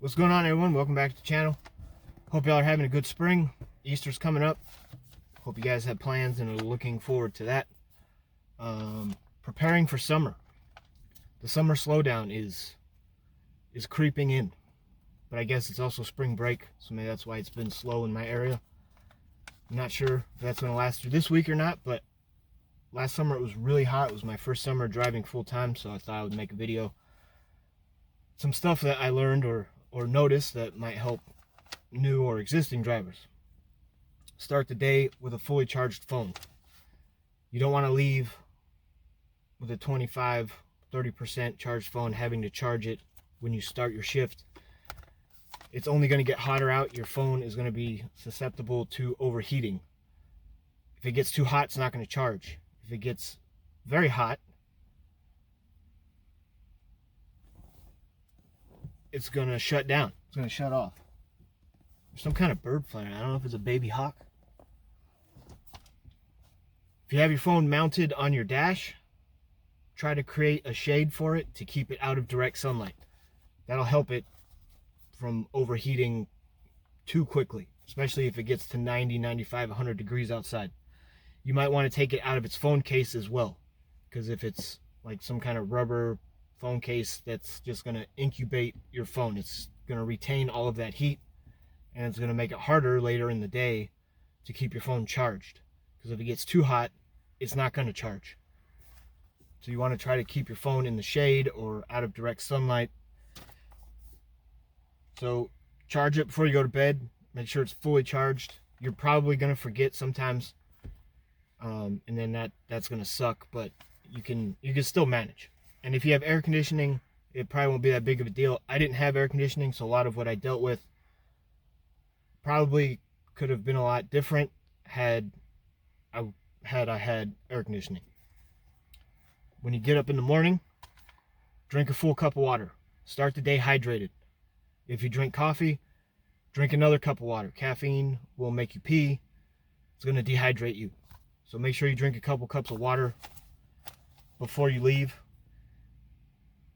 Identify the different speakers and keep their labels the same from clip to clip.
Speaker 1: What's going on, everyone? Welcome back to the channel. Hope y'all are having a good spring. Easter's coming up. Hope you guys have plans and are looking forward to that. Preparing for summer. The summer slowdown is creeping in, but I guess it's also spring break, so maybe that's why it's been slow in my area. I'm not sure if that's going to last through this week or not, but last summer it was really hot. It was my first summer driving full-time, so I thought I would make a video. Some stuff that I learned or noticed that might help new or existing drivers. Start the day with a fully charged phone. You don't want to leave with a 25-30% charged phone having to charge it when you start your shift. It's only going to get hotter out. Your phone is going to be susceptible to overheating. If it gets too hot, it's not going to charge. If it gets very hot, it's going to shut down. It's going to shut off. There's some kind of bird flying. I don't know if it's a baby hawk. If you have your phone mounted on your dash, try to create a shade for it to keep it out of direct sunlight. That'll help it from overheating too quickly, especially if it gets to 90, 95, 100 degrees outside. You might want to take it out of its phone case as well, because if it's like some kind of rubber phone case that's just going to incubate your phone, it's going to retain all of that heat, and it's going to make it harder later in the day to keep your phone charged, because if it gets too hot, it's not going to charge. So you want to try to keep your phone in the shade or out of direct sunlight. So charge it before you go to bed. Make sure it's fully charged. You're probably going to forget sometimes, and then that's going to suck, but you can still manage. And if you have air conditioning, it probably won't be that big of a deal. I didn't have air conditioning, so a lot of what I dealt with probably could have been a lot different had I had air conditioning. When you get up in the morning, drink a full cup of water. Start the day hydrated. If you drink coffee, drink another cup of water. Caffeine will make you pee. It's going to dehydrate you. So make sure you drink a couple cups of water before you leave.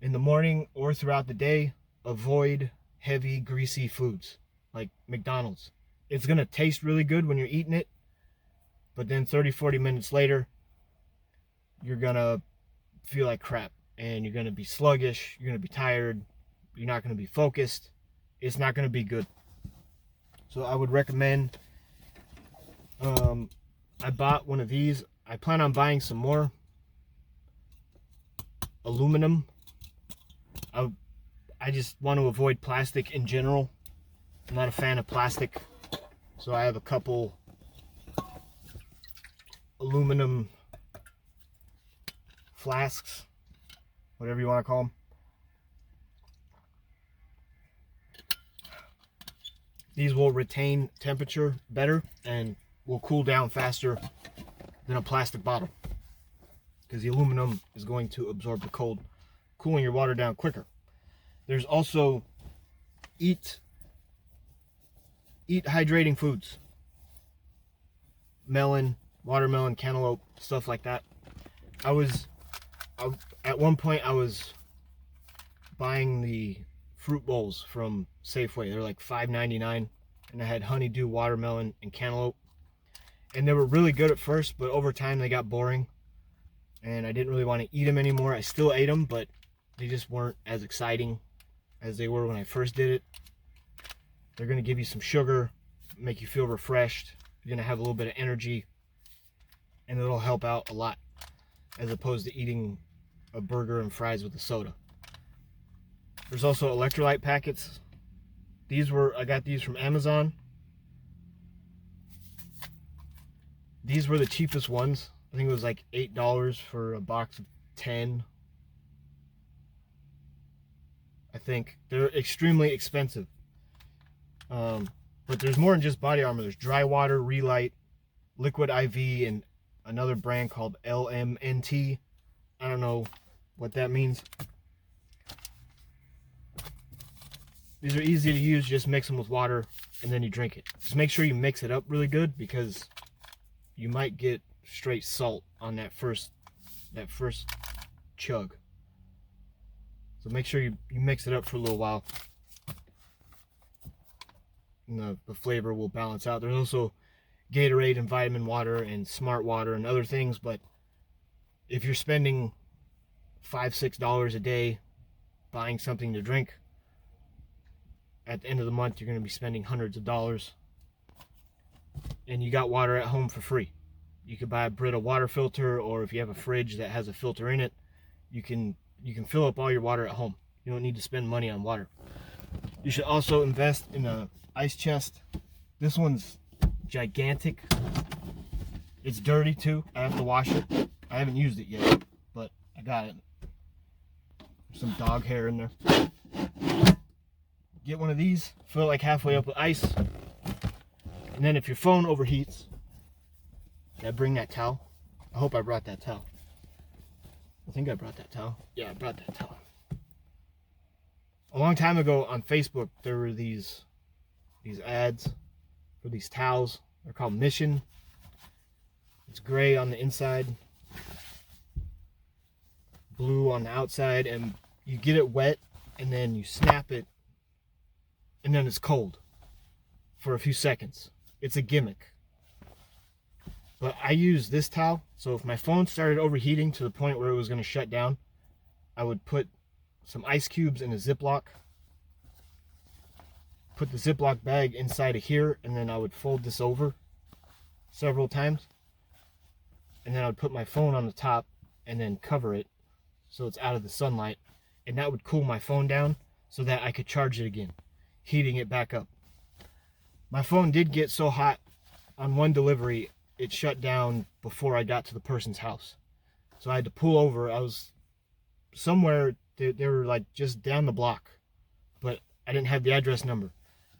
Speaker 1: In the morning or throughout the day, avoid heavy, greasy foods like McDonald's. It's going to taste really good when you're eating it, but then 30-40 minutes later, you're going to feel like crap, and you're going to be sluggish, you're going to be tired, you're not going to be focused. It's not going to be good. So I would recommend, I bought one of these. I plan on buying some more. Aluminum. I just want to avoid plastic in general. I'm not a fan of plastic, so I have a couple aluminum flasks, whatever you want to call them. These will retain temperature better and will cool down faster than a plastic bottle, because the aluminum is going to absorb the cold, cooling your water down quicker. There's also eat hydrating foods. Melon, watermelon, cantaloupe, stuff like that. At one point I was buying the fruit bowls from Safeway. They're like $5.99, and I had honeydew, watermelon, and cantaloupe, and they were really good at first, but over time they got boring and I didn't really want to eat them anymore. I still ate them, but they just weren't as exciting as they were when I first did it. They're going to give you some sugar, make you feel refreshed. You're going to have a little bit of energy, and it'll help out a lot, as opposed to eating a burger and fries with a soda. There's also electrolyte packets. I got these from Amazon. These were the cheapest ones. I think it was like $8 for a box of 10. I think they're extremely expensive. But there's more than just body armor. There's dry water, Relight, Liquid IV, and another brand called LMNT. I don't know what that means. These are easy to use. Just mix them with water and then you drink it. Just make sure you mix it up really good, because you might get straight salt on that first chug. So make sure you mix it up for a little while. and the flavor will balance out. There's also Gatorade and vitamin water and smart water and other things, but if you're spending $5-6 a day buying something to drink, at the end of the month you're going to be spending hundreds of dollars, and you got water at home for free. You could buy a Brita water filter, or if you have a fridge that has a filter in it, you can fill up all your water at home. You don't need to spend money on water. You should also invest in an ice chest. This one's gigantic. It's dirty too. I have to wash it. I haven't used it yet, but I got it. There's some dog hair in there. Get one of these, fill it like halfway up with ice, and then if your phone overheats, I bring that towel. I hope I brought that towel. I think I brought that towel. Yeah, I brought that towel. A long time ago on Facebook, there were these ads for these towels. They're called Mission. It's gray on the inside, blue on the outside, and you get it wet and then you snap it and then it's cold for a few seconds. It's a gimmick. But I use this towel, so if my phone started overheating to the point where it was going to shut down, I would put some ice cubes in a Ziploc, put the Ziploc bag inside of here, and then I would fold this over several times, and then I would put my phone on the top and then cover it so it's out of the sunlight, and that would cool my phone down so that I could charge it again, heating it back up. My phone did get so hot on one delivery, it shut down before I got to the person's house. So I had to pull over. I was somewhere, they were like just down the block, but I didn't have the address number.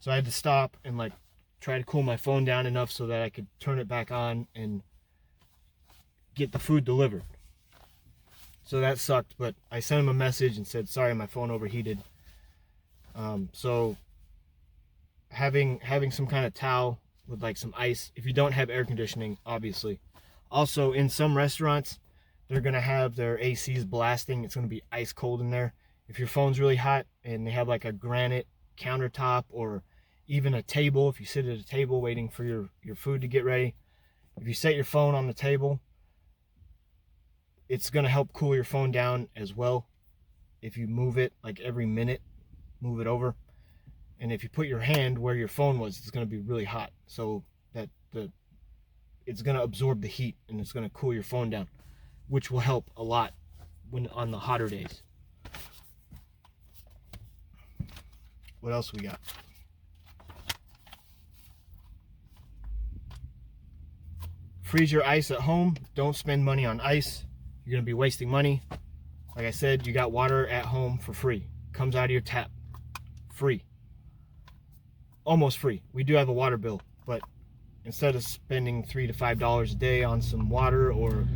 Speaker 1: So I had to stop and like try to cool my phone down enough so that I could turn it back on and get the food delivered. So that sucked, but I sent him a message and said, sorry, my phone overheated. So having some kind of towel with like some ice, if you don't have air conditioning, obviously. Also, in some restaurants, they're going to have their ACs blasting. It's going to be ice cold in there. If your phone's really hot and they have like a granite countertop or even a table, if you sit at a table waiting for your food to get ready, if you set your phone on the table, it's going to help cool your phone down as well. If you move it like every minute, move it over. And if you put your hand where your phone was, it's going to be really hot. So that it's going to absorb the heat and it's going to cool your phone down, which will help a lot when on the hotter days. What else we got? Freeze your ice at home. Don't spend money on ice. You're going to be wasting money. Like I said, you got water at home for free. Comes out of your tap. Free. Almost free. We do have a water bill, but instead of spending $3 to $5 a day on some water or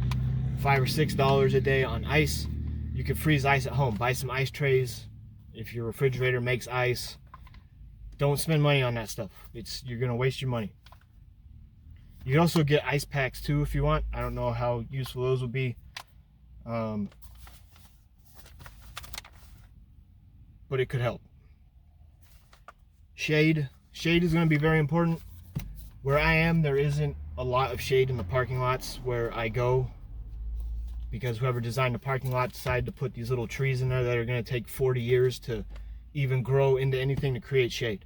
Speaker 1: $5 or $6 a day on ice, you can freeze ice at home. Buy some ice trays. If your refrigerator makes ice, don't spend money on that stuff. You're gonna waste your money. You can also get ice packs too if you want. I don't know how useful those will be, but it could help. Shade is going to be very important. Where I am, there isn't a lot of shade in the parking lots where I go, because whoever designed the parking lot decided to put these little trees in there that are going to take 40 years to even grow into anything to create shade.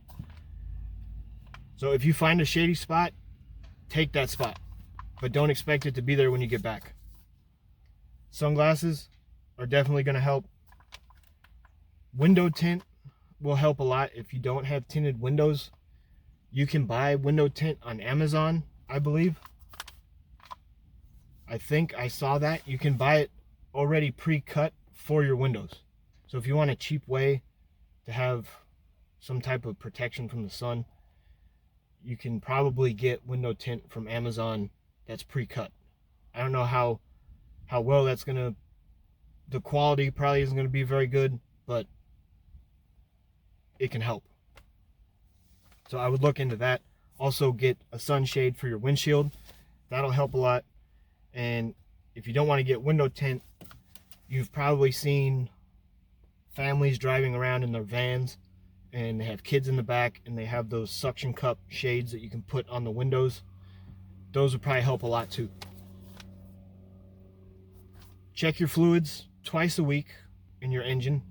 Speaker 1: So if you find a shady spot, take that spot, but don't expect it to be there when you get back. Sunglasses are definitely going to help. Window tint will help a lot. If you don't have tinted windows, you can buy window tint on Amazon, I believe. I think I saw that. You can buy it already pre-cut for your windows. So if you want a cheap way to have some type of protection from the sun, you can probably get window tint from Amazon that's pre-cut. I don't know how well that's gonna, the quality probably isn't gonna be very good, but it can help. So I would look into that. Also get a sunshade for your windshield. That'll help a lot. And if you don't want to get window tint, you've probably seen families driving around in their vans and they have kids in the back, and they have those suction cup shades that you can put on the windows, those would probably help a lot too. Check your fluids twice a week in your engine,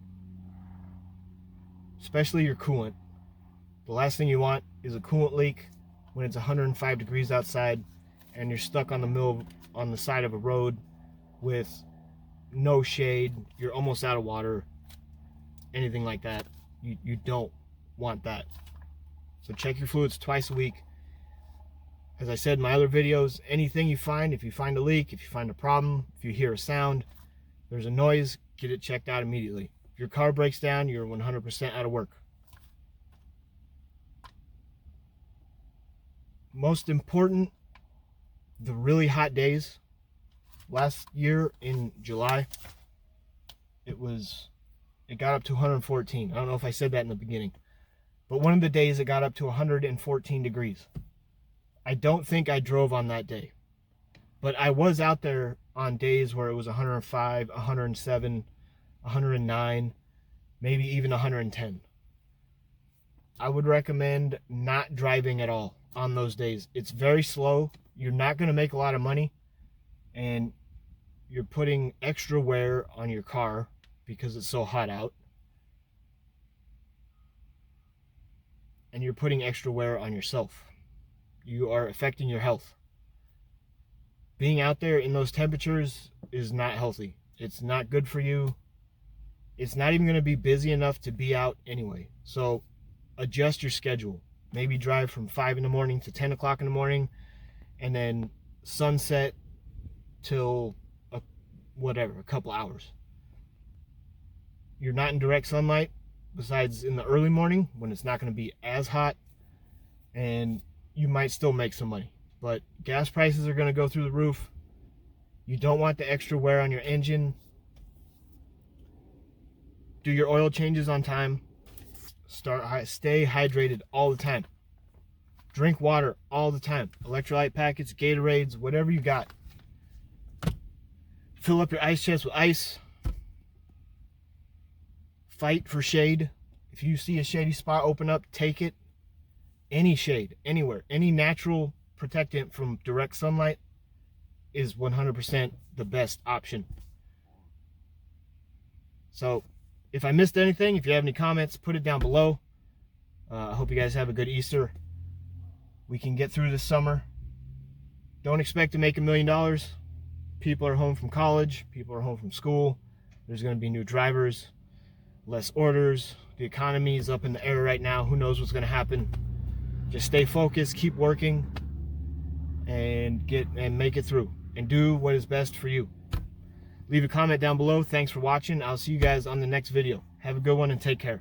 Speaker 1: especially your coolant. The last thing you want is a coolant leak when it's 105 degrees outside and you're stuck on the side of a road with no shade, you're almost out of water, anything like that. You don't want that. So check your fluids twice a week. As I said in my other videos, anything you find, if you find a leak, if you find a problem, if you hear a sound, there's a noise, get it checked out immediately. If your car breaks down, you're 100% out of work. Most important, the really hot days. Last year in July, it got up to 114. I don't know if I said that in the beginning, but one of the days it got up to 114 degrees. I don't think I drove on that day, but I was out there on days where it was 105, 107, 109, maybe even 110. I would recommend not driving at all on those days. It's very slow. You're not going to make a lot of money, and you're putting extra wear on your car because it's so hot out. And you're putting extra wear on yourself. You are affecting your health. Being out there in those temperatures is not healthy. It's not good for you. It's not even going to be busy enough to be out anyway. So adjust your schedule. Maybe drive from 5 in the morning to 10 o'clock in the morning, and then sunset till a couple hours. You're not in direct sunlight, besides in the early morning when it's not going to be as hot, and you might still make some money. But gas prices are going to go through the roof. You don't want the extra wear on your engine. Do your oil changes on time. Stay hydrated all the time. Drink water all the time. Electrolyte packets, Gatorades, whatever you got. Fill up your ice chest with ice. Fight for shade. If you see a shady spot open up, take it. Any shade, anywhere. Any natural protectant from direct sunlight is 100% the best option. So, if I missed anything, if you have any comments, put it down below. I hope you guys have a good Easter. We can get through this summer. Don't expect to make $1 million. People are home from college. People are home from school. There's going to be new drivers, less orders. The economy is up in the air right now. Who knows what's going to happen? Just stay focused, keep working, and make it through. And do what is best for you. Leave a comment down below. Thanks for watching. I'll see you guys on the next video. Have a good one and take care.